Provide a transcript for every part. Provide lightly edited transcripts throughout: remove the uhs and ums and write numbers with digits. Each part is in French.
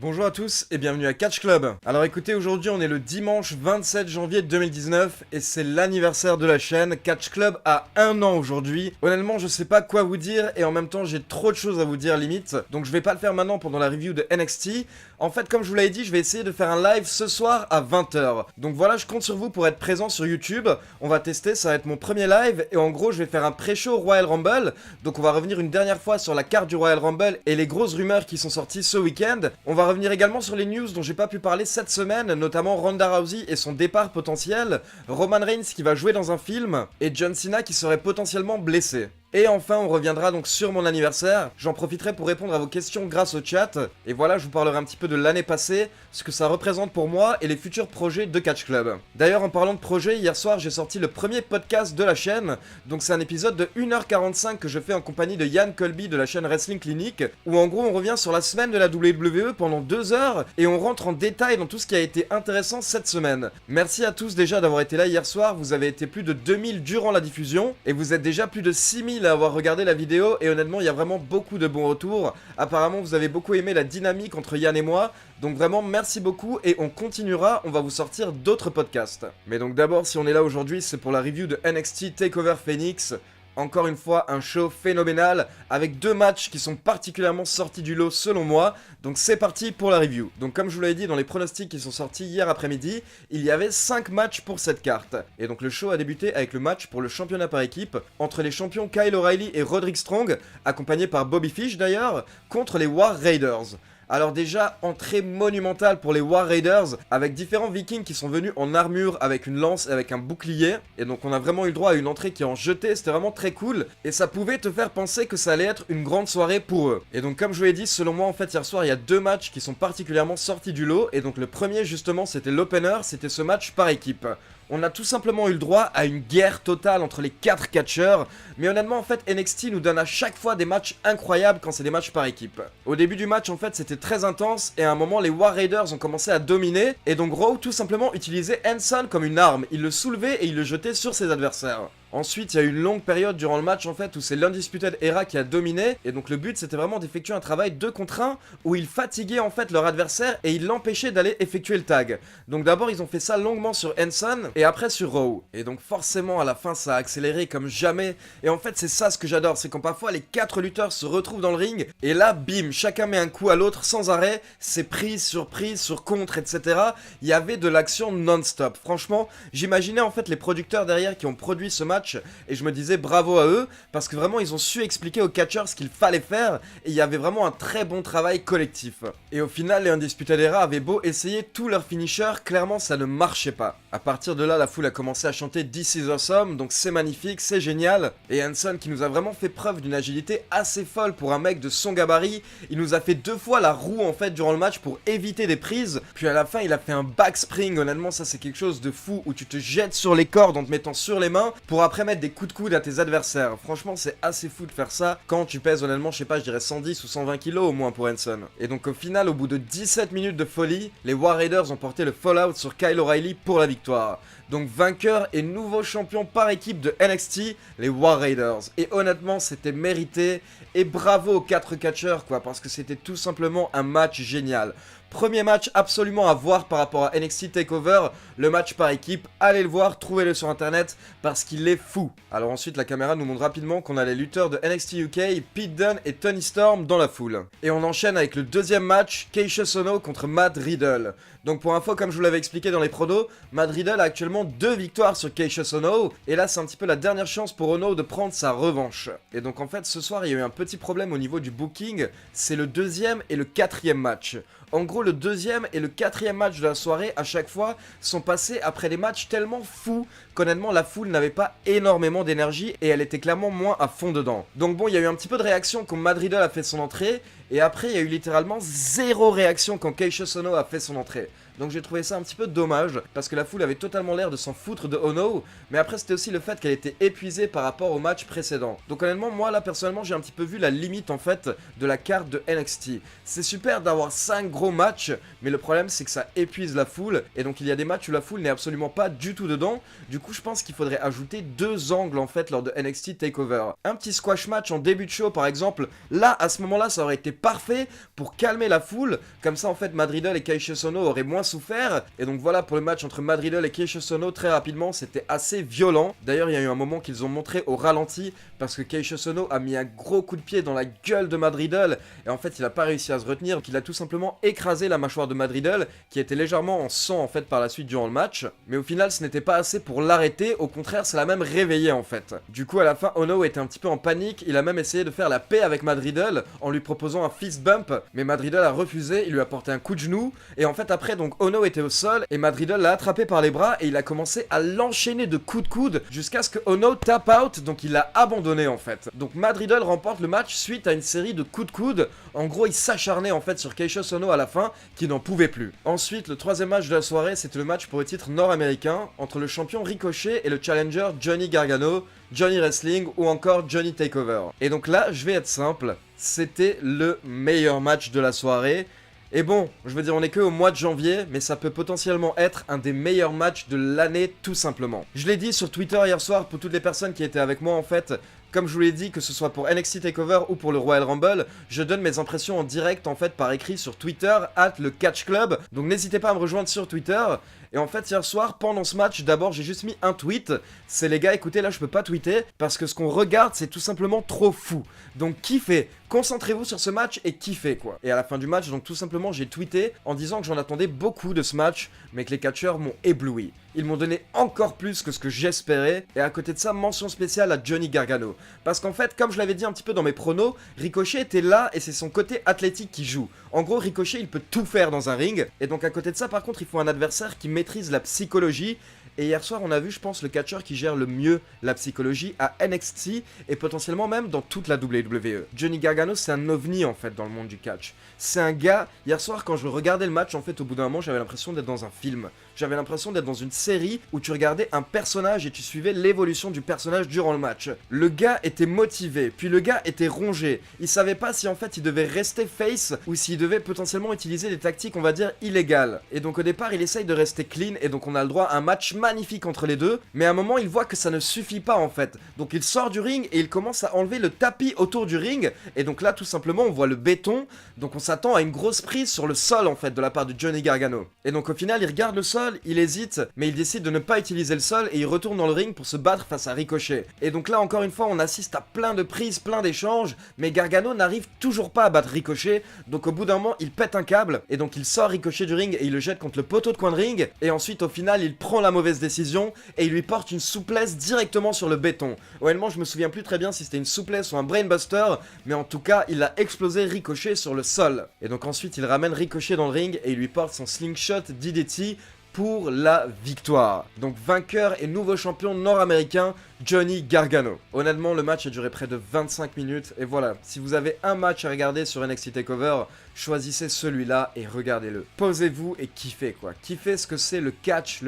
Bonjour à tous et bienvenue à Catch Club. Alors écoutez, aujourd'hui on est le dimanche 27 janvier 2019 et c'est l'anniversaire de la chaîne. Catch Club a 1 an aujourd'hui. Honnêtement je sais pas quoi vous dire et en même temps j'ai trop de choses à vous dire limite. Donc je vais pas le faire maintenant pendant la review de NXT. En fait comme je vous l'avais dit, je vais essayer de faire un live ce soir à 20h. Donc voilà, je compte sur vous pour être présent sur YouTube. On va tester, ça va être mon premier live et en gros je vais faire un pré-show Royal Rumble. Donc on va revenir une dernière fois sur la carte du Royal Rumble et les grosses rumeurs qui sont sorties ce week-end. On va revenir également sur les news dont j'ai pas pu parler cette semaine, notamment Ronda Rousey et son départ potentiel, Roman Reigns qui va jouer dans un film, et John Cena qui serait potentiellement blessé. Et enfin, on reviendra donc sur mon anniversaire. J'en profiterai pour répondre à vos questions grâce au chat. Et voilà, je vous parlerai un petit peu de l'année passée, ce que ça représente pour moi et les futurs projets de Catch Club. D'ailleurs, en parlant de projets, hier soir, j'ai sorti le premier podcast de la chaîne. Donc c'est un épisode de 1h45 que je fais en compagnie de Yann Colby de la chaîne Wrestling Clinic, où en gros, on revient sur la semaine de la WWE pendant 2 heures et on rentre en détail dans tout ce qui a été intéressant cette semaine. Merci à tous déjà d'avoir été là hier soir. Vous avez été plus de 2000 durant la diffusion et vous êtes déjà plus de 6000 à avoir regardé la vidéo et honnêtement il y a vraiment beaucoup de bons retours. Apparemment vous avez beaucoup aimé la dynamique entre Yann et moi, donc vraiment merci beaucoup et on continuera, on va vous sortir d'autres podcasts. Mais donc d'abord si on est là aujourd'hui c'est pour la review de NXT TakeOver Phoenix. Encore une fois, un show phénoménal avec 2 matchs qui sont particulièrement sortis du lot selon moi. Donc c'est parti pour la review. Donc comme je vous l'avais dit dans les pronostics qui sont sortis hier après-midi, il y avait 5 matchs pour cette carte. Et donc le show a débuté avec le match pour le championnat par équipe entre les champions Kyle O'Reilly et Roderick Strong, accompagnés par Bobby Fish d'ailleurs, contre les War Raiders. Alors déjà, entrée monumentale pour les War Raiders, avec différents vikings qui sont venus en armure, avec une lance et avec un bouclier. Et donc on a vraiment eu le droit à une entrée qui en jetait, c'était vraiment très cool. Et ça pouvait te faire penser que ça allait être une grande soirée pour eux. Et donc comme je vous l'ai dit, selon moi en fait hier soir, il y a 2 matchs qui sont particulièrement sortis du lot. Et donc le premier justement c'était l'opener, c'était ce match par équipe. On a tout simplement eu le droit à une guerre totale entre les 4 catcheurs, mais honnêtement en fait NXT nous donne à chaque fois des matchs incroyables quand c'est des matchs par équipe. Au début du match en fait c'était très intense et à un moment les War Raiders ont commencé à dominer et donc Raw tout simplement utilisait Hanson comme une arme, il le soulevait et il le jetait sur ses adversaires. Ensuite, il y a eu une longue période durant le match en fait où c'est l'Undisputed Era qui a dominé et donc le but c'était vraiment d'effectuer un travail 2 contre 1 où ils fatiguaient en fait leur adversaire et ils l'empêchaient d'aller effectuer le tag. Donc d'abord ils ont fait ça longuement sur Hanson et après sur Raw. Et donc forcément à la fin ça a accéléré comme jamais et en fait c'est ça ce que j'adore, c'est quand parfois les 4 lutteurs se retrouvent dans le ring et là bim, chacun met un coup à l'autre sans arrêt, c'est prise sur contre etc. Il y avait de l'action non-stop. Franchement j'imaginais en fait les producteurs derrière qui ont produit ce match et je me disais bravo à eux parce que vraiment ils ont su expliquer aux catcheurs ce qu'il fallait faire et il y avait vraiment un très bon travail collectif. Et au final les Undisputed Era avaient beau essayer tous leurs finishers, clairement ça ne marchait pas. À partir de là la foule a commencé à chanter This is awesome, donc c'est magnifique, c'est génial. Et Hanson qui nous a vraiment fait preuve d'une agilité assez folle pour un mec de son gabarit, il nous a fait 2 fois la roue en fait durant le match pour éviter des prises, puis à la fin il a fait un backspring, honnêtement ça c'est quelque chose de fou où tu te jettes sur les cordes en te mettant sur les mains pour après mettre des coups de coude à tes adversaires. Franchement c'est assez fou de faire ça quand tu pèses honnêtement je sais pas, je dirais 110 ou 120 kilos au moins pour Hanson. Et donc au final au bout de 17 minutes de folie, les War Raiders ont porté le Fallout sur Kyle O'Reilly pour la victoire. Donc vainqueur et nouveau champion par équipe de NXT, les War Raiders. Et honnêtement c'était mérité et bravo aux 4 catcheurs quoi, parce que c'était tout simplement un match génial. Premier match absolument à voir par rapport à NXT TakeOver, le match par équipe, allez le voir, trouvez-le sur internet parce qu'il est fou. Alors ensuite la caméra nous montre rapidement qu'on a les lutteurs de NXT UK, Pete Dunne et Toni Storm dans la foule. Et on enchaîne avec le deuxième match, Kassius Ohno contre Matt Riddle. Donc pour info, comme je vous l'avais expliqué dans les pronos, Matt Riddle a actuellement 2 victoires sur Kassius Ohno, et là c'est un petit peu la dernière chance pour Ohno de prendre sa revanche. Et donc en fait ce soir il y a eu un petit problème au niveau du booking, c'est le 2e et le 4e match. En gros, le 2e et le 4e match de la soirée, à chaque fois, sont passés après des matchs tellement fous qu'honnêtement, la foule n'avait pas énormément d'énergie et elle était clairement moins à fond dedans. Donc bon, il y a eu un petit peu de réaction quand Matt Riddle a fait son entrée, et après, il y a eu littéralement 0 réaction quand Kassius Ohno a fait son entrée. Donc j'ai trouvé ça un petit peu dommage, parce que la foule avait totalement l'air de s'en foutre de Ono, mais après c'était aussi le fait qu'elle était épuisée par rapport au match précédent. Donc honnêtement, moi là personnellement j'ai un petit peu vu la limite en fait de la carte de NXT. C'est super d'avoir 5 gros matchs, mais le problème c'est que ça épuise la foule, et donc il y a des matchs où la foule n'est absolument pas du tout dedans. Du coup je pense qu'il faudrait ajouter 2 angles en fait lors de NXT TakeOver. Un petit squash match en début de show par exemple, là à ce moment là ça aurait été parfait pour calmer la foule, comme ça en fait Matt Riddle et Kairi Sono auraient moins souffert. Et donc voilà pour le match entre Matt Riddle et Kairi Sono, très rapidement c'était assez violent. D'ailleurs il y a eu un moment qu'ils ont montré au ralenti, parce que Kairi Sono a mis un gros coup de pied dans la gueule de Matt Riddle, et en fait il a pas réussi à se retenir, qu'il a tout simplement écrasé la mâchoire de Matt Riddle, qui était légèrement en sang en fait par la suite durant le match. Mais au final ce n'était pas assez pour l'arrêter, au contraire ça l'a même réveillé en fait. Du coup à la fin Ono était un petit peu en panique, il a même essayé de faire la paix avec Matt Riddle en lui proposant un fist bump, mais Matt Riddle a refusé, il lui a porté un coup de genou, et en fait après donc Ono était au sol, et Matt Riddle l'a attrapé par les bras, et il a commencé à l'enchaîner de coups de coude, jusqu'à ce que Ono tap out, donc il l'a abandonné en fait. Donc Matt Riddle remporte le match suite à une série de coups de coude, en gros il s'acharnait en fait sur Kairi Sono à la fin, qui n'en pouvait plus. Ensuite le troisième match de la soirée, c'était le match pour le titre nord-américain, entre le champion Ricochet et le challenger Johnny Gargano, Johnny Wrestling ou encore Johnny Takeover. Et donc là, je vais être simple, c'était le meilleur match de la soirée. Et bon, je veux dire, on est que au mois de janvier, mais ça peut potentiellement être un des meilleurs matchs de l'année tout simplement. Je l'ai dit sur Twitter hier soir pour toutes les personnes qui étaient avec moi en fait. Comme je vous l'ai dit, que ce soit pour NXT TakeOver ou pour le Royal Rumble, je donne mes impressions en direct en fait par écrit sur Twitter, @lecatchclub. Donc n'hésitez pas à me rejoindre sur Twitter. Et en fait hier soir, pendant ce match, d'abord j'ai juste mis un tweet. C'est les gars, écoutez là je peux pas tweeter parce que ce qu'on regarde c'est tout simplement trop fou. Donc kiffez, concentrez-vous sur ce match et kiffez quoi. Et à la fin du match, donc tout simplement j'ai tweeté en disant que j'en attendais beaucoup de ce match, mais que les catcheurs m'ont ébloui. Ils m'ont donné encore plus que ce que j'espérais, et à côté de ça, mention spéciale à Johnny Gargano. Parce qu'en fait, comme je l'avais dit un petit peu dans mes pronos, Ricochet était là et c'est son côté athlétique qui joue. En gros, Ricochet, il peut tout faire dans un ring, et donc à côté de ça, par contre, il faut un adversaire qui maîtrise la psychologie. Et hier soir, on a vu, je pense, le catcheur qui gère le mieux la psychologie à NXT et potentiellement même dans toute la WWE. Johnny Gargano, c'est un ovni en fait dans le monde du catch. C'est un gars, hier soir, quand je regardais le match, en fait, au bout d'un moment, j'avais l'impression d'être dans un film. J'avais l'impression d'être dans une série où tu regardais un personnage et tu suivais l'évolution du personnage durant le match. Le gars était motivé, puis le gars était rongé. Il savait pas si en fait il devait rester face ou s'il devait potentiellement utiliser des tactiques, on va dire, illégales. Et donc au départ, il essaye de rester clean et donc on a le droit à un match magnifique entre les deux. Mais à un moment, il voit que ça ne suffit pas en fait. Donc il sort du ring et il commence à enlever le tapis autour du ring. Et donc là, tout simplement, on voit le béton. Donc on s'attend à une grosse prise sur le sol en fait de la part de Johnny Gargano. Et donc au final, il regarde le sol, il hésite, mais il décide de ne pas utiliser le sol et il retourne dans le ring pour se battre face à Ricochet. Et donc là, encore une fois, on assiste à plein de prises, plein d'échanges, mais Gargano n'arrive toujours pas à battre Ricochet. Donc au bout d'un moment, il pète un câble et donc il sort Ricochet du ring et il le jette contre le poteau de coin de ring. Et ensuite, au final, il prend la mauvaise décision et il lui porte une souplesse directement sur le béton. Honnêtement, je me souviens plus très bien si c'était une souplesse ou un brainbuster, mais en tout cas, il a explosé Ricochet sur le sol. Et donc ensuite, il ramène Ricochet dans le ring et il lui porte son slingshot DDT pour la victoire. Donc vainqueur et nouveau champion nord-américain, Johnny Gargano. Honnêtement, le match a duré près de 25 minutes, et voilà, si vous avez un match à regarder sur NXT TakeOver, choisissez celui-là et regardez-le. Posez-vous et kiffez quoi. Kiffez ce que c'est le catch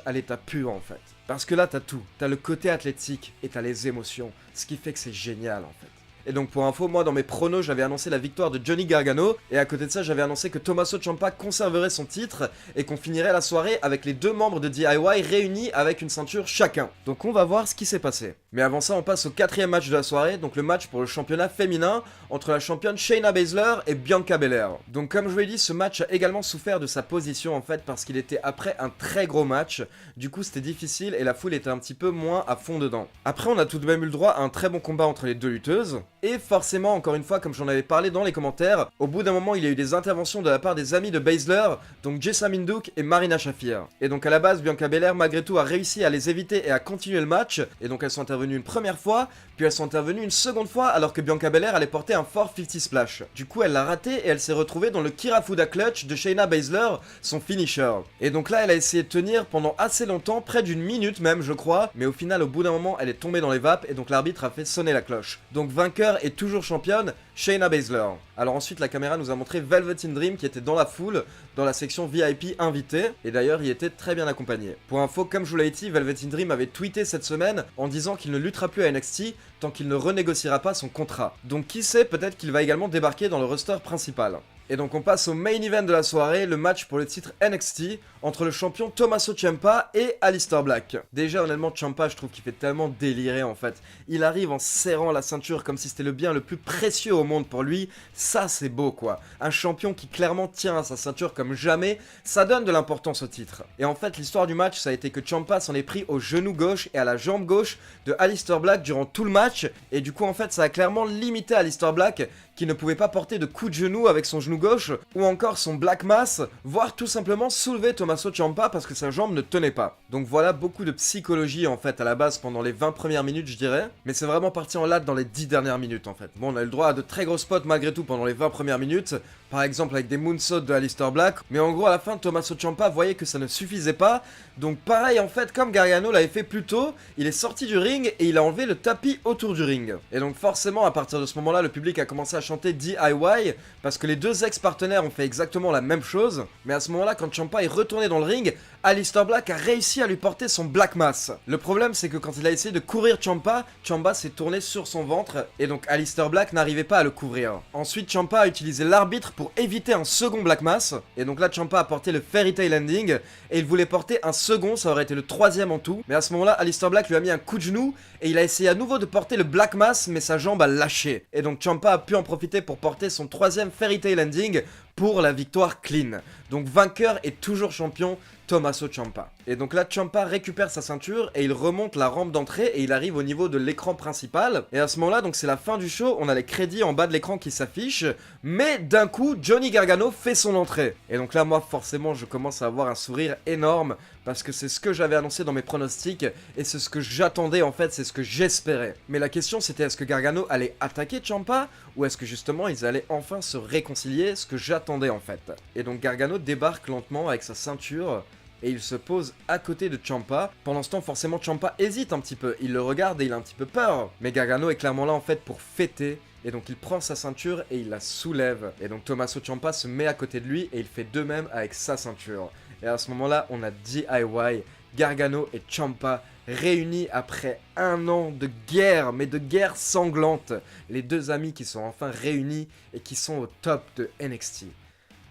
à l'état pur en fait. Parce que là, t'as tout. T'as le côté athlétique et t'as les émotions, ce qui fait que c'est génial en fait. Et donc pour info, moi dans mes pronos j'avais annoncé la victoire de Johnny Gargano, et à côté de ça j'avais annoncé que Tommaso Ciampa conserverait son titre et qu'on finirait la soirée avec les deux membres de DIY réunis avec une ceinture chacun. Donc on va voir ce qui s'est passé. Mais avant ça on passe au quatrième match de la soirée, donc le match pour le championnat féminin entre la championne Shayna Baszler et Bianca Belair. Donc comme je vous l'ai dit, ce match a également souffert de sa position en fait parce qu'il était après un très gros match, du coup c'était difficile et la foule était un petit peu moins à fond dedans. Après on a tout de même eu le droit à un très bon combat entre les deux lutteuses. Et forcément, encore une fois, comme j'en avais parlé dans les commentaires, au bout d'un moment, il y a eu des interventions de la part des amis de Baszler, donc Jessamyn Duke et Marina Shafir. Et donc à la base, Bianca Belair, malgré tout, a réussi à les éviter et à continuer le match, et donc elles sont intervenues intervenues une première fois, puis elles sont intervenues une seconde fois alors que Bianca Belair allait porter un fort 50 splash. Du coup elle l'a raté et elle s'est retrouvée dans le Kirafuda Clutch de Shayna Baszler, son finisher. Et donc là elle a essayé de tenir pendant assez longtemps, près d'une minute même je crois, mais au final au bout d'un moment elle est tombée dans les vapes et donc l'arbitre a fait sonner la cloche. Donc vainqueur et toujours championne, Shayna Baszler. Alors ensuite la caméra nous a montré Velvet in Dream qui était dans la foule, dans la section VIP invité, et d'ailleurs il était très bien accompagné. Pour info, comme je vous l'ai dit, Velvet in Dream avait tweeté cette semaine en disant qu'il ne luttera plus à NXT tant qu'il ne renégociera pas son contrat. Donc qui sait, peut-être qu'il va également débarquer dans le roster principal. Et donc on passe au main event de la soirée, le match pour le titre NXT entre le champion Tommaso Ciampa et Aleister Black. Déjà honnêtement Ciampa je trouve qu'il fait tellement délirer en fait. Il arrive en serrant la ceinture comme si c'était le bien le plus précieux au monde pour lui, ça c'est beau quoi. Un champion qui clairement tient à sa ceinture comme jamais, ça donne de l'importance au titre. Et en fait l'histoire du match ça a été que Ciampa s'en est pris au genou gauche et à la jambe gauche de Aleister Black durant tout le match, et du coup en fait ça a clairement limité Aleister Black qui ne pouvait pas porter de coup de genou avec son genou gauche, ou encore son Black Mass, voire tout simplement soulever Tommaso Ciampa parce que sa jambe ne tenait pas. Donc voilà, beaucoup de psychologie en fait à la base pendant les 20 premières minutes je dirais, mais c'est vraiment parti en latte dans les 10 dernières minutes en fait. Bon on a eu le droit à de très gros spots malgré tout pendant les 20 premières minutes, par exemple avec des moonsaults de Aleister Black, mais en gros à la fin Tommaso Ciampa voyait que ça ne suffisait pas, donc pareil en fait comme Gargano l'avait fait plus tôt, il est sorti du ring et il a enlevé le tapis autour du ring. Et donc forcément à partir de ce moment là le public a commencé à chanter DIY, parce que les deux ex-partenaires ont fait exactement la même chose, mais à ce moment là quand Ciampa est retourné dans le ring, Aleister Black a réussi à lui porter son Black Mass. Le problème c'est que quand il a essayé de courir Ciampa, Ciampa s'est tourné sur son ventre, et donc Aleister Black n'arrivait pas à le couvrir. Ensuite Ciampa a utilisé l'arbitre pour éviter un second Black Mass, et donc là Ciampa a porté le Fairy Tail Landing, et il voulait porter un second, ça aurait été le troisième en tout, mais à ce moment là Aleister Black lui a mis un coup de genou, et il a essayé à nouveau de porter le Black Mass, mais sa jambe a lâché. Et donc Ciampa a pu en profiter pour porter son troisième Fairy Tail Landing pour la victoire clean. Donc vainqueur et toujours champion, Tommaso Ciampa. Et donc là Ciampa récupère sa ceinture et il remonte la rampe d'entrée et il arrive au niveau de l'écran principal. Et à ce moment là donc c'est la fin du show, on a les crédits en bas de l'écran qui s'affichent, mais d'un coup Johnny Gargano fait son entrée. Et donc là moi forcément je commence à avoir un sourire énorme parce que c'est ce que j'avais annoncé dans mes pronostics et c'est ce que j'attendais en fait, c'est ce que j'espérais. Mais la question c'était est-ce que Gargano allait attaquer Ciampa ou est-ce que justement ils allaient enfin se réconcilier, ce que j'attendais en fait. Et donc Gargano débarque lentement avec sa ceinture et il se pose à côté de Ciampa. Pendant ce temps, forcément, Ciampa hésite un petit peu. Il le regarde et il a un petit peu peur. Mais Gargano est clairement là en fait pour fêter. Et donc il prend sa ceinture et il la soulève. Et donc Tommaso Ciampa se met à côté de lui et il fait de même avec sa ceinture. Et à ce moment-là, on a DIY, Gargano et Ciampa réunis après un an de guerre, mais de guerre sanglante. Les deux amis qui sont enfin réunis et qui sont au top de NXT.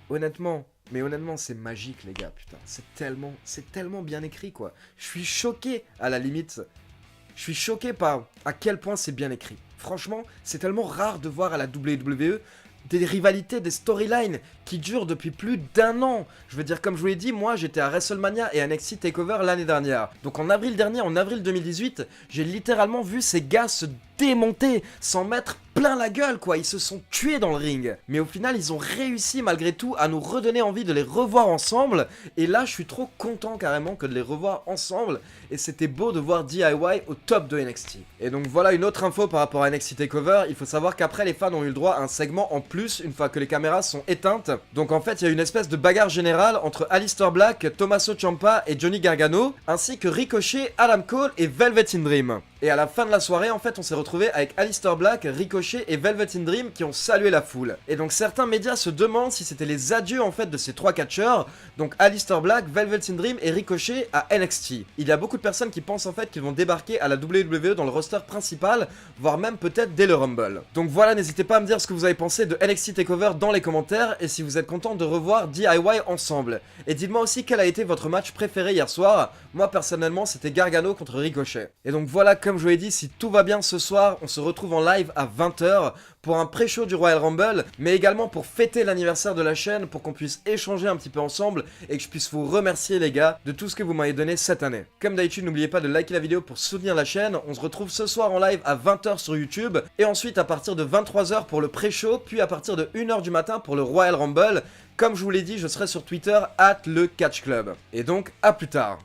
Honnêtement, c'est magique les gars, putain. C'est tellement bien écrit quoi. Je suis choqué à la limite. Je suis choqué par à quel point c'est bien écrit. Franchement, c'est tellement rare de voir à la WWE des rivalités, des storylines qui durent depuis plus d'1 an. Je veux dire, comme je vous l'ai dit, moi j'étais à WrestleMania et à NXT TakeOver l'année dernière. Donc en avril dernier, en avril 2018, j'ai littéralement vu ces gars se démonter, s'en mettre plein la gueule quoi, ils se sont tués dans le ring. Mais au final ils ont réussi malgré tout à nous redonner envie de les revoir ensemble, et là je suis trop content carrément que de les revoir ensemble, et c'était beau de voir DIY au top de NXT. Et donc voilà une autre info par rapport à NXT TakeOver, il faut savoir qu'après les fans ont eu le droit à un segment en plus une fois que les caméras sont éteintes. Donc en fait il y a une espèce de bagarre générale entre Aleister Black, Tommaso Ciampa et Johnny Gargano, ainsi que Ricochet, Adam Cole et Velvet in Dream. Et à la fin de la soirée, en fait, on s'est retrouvé avec Aleister Black, Ricochet et Velvet in Dream qui ont salué la foule. Et donc certains médias se demandent si c'était les adieux en fait de ces 3 catcheurs, donc Aleister Black, Velvet in Dream et Ricochet à NXT. Il y a beaucoup de personnes qui pensent en fait qu'ils vont débarquer à la WWE dans le roster principal, voire même peut-être dès le Rumble. Donc voilà, n'hésitez pas à me dire ce que vous avez pensé de NXT TakeOver dans les commentaires et si vous êtes content de revoir DIY ensemble. Et dites-moi aussi quel a été votre match préféré hier soir. Moi personnellement c'était Gargano contre Ricochet. Et donc voilà, comme je vous l'ai dit, si tout va bien ce soir, on se retrouve en live à 20h pour un pré-show du Royal Rumble, mais également pour fêter l'anniversaire de la chaîne, pour qu'on puisse échanger un petit peu ensemble et que je puisse vous remercier les gars de tout ce que vous m'avez donné cette année. Comme d'habitude, n'oubliez pas de liker la vidéo pour soutenir la chaîne. On se retrouve ce soir en live à 20h sur YouTube et ensuite à partir de 23h pour le pré-show, puis à partir de 1h du matin pour le Royal Rumble. Comme je vous l'ai dit, je serai sur Twitter @lecatchclub. Et donc à plus tard.